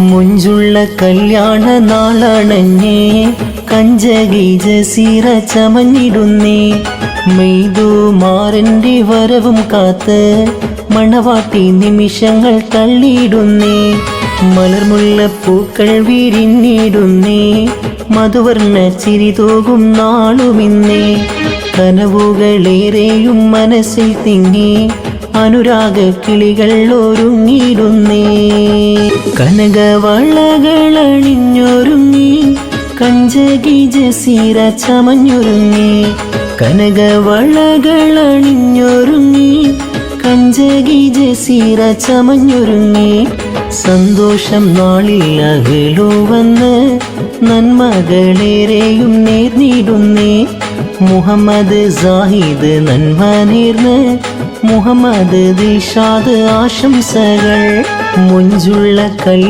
മുഞ്ചുള്ള കല്യാണ നാളണഞ്ഞേ കഞ്ചകി ജസീറ ചമഞ്ഞിടുന്നേ മെയ്തുമാരൻ്റെ വരവും കാത്ത് മണവാട്ടി നിമിഷങ്ങൾ തള്ളിയിടുന്നേ മലർമുല്ലപ്പൂക്കൾ വിരിഞ്ഞിടുന്നേ മധുവർണ്ണ ചിരി തൂകും നാളുമിന്നേ കനവുകളേറെയും മനസ്സിൽ തിങ്ങി അനുരാഗ കിളികൾ ഒരുങ്ങിടുന്നേ കനകവളകളണിഞ്ഞൊരുങ്ങി കഞ്ചകി ജസീറ ചമഞ്ഞൊരുങ്ങി കനകവളകളണിഞ്ഞൊരുങ്ങി കഞ്ചകി ജസീറ ചമഞ്ഞൊരുങ്ങി സന്തോഷം നാളിൽ അകലോ വന്ന് നന്മകളേറെയും നേർന്നിടുന്നേ മുഹമ്മദ് സാഹിദ് നന്മ നേർന്ന് മുഹമ്മദ് ദിഷാദ് ആശംസകൾ മുഞ്ചുള്ള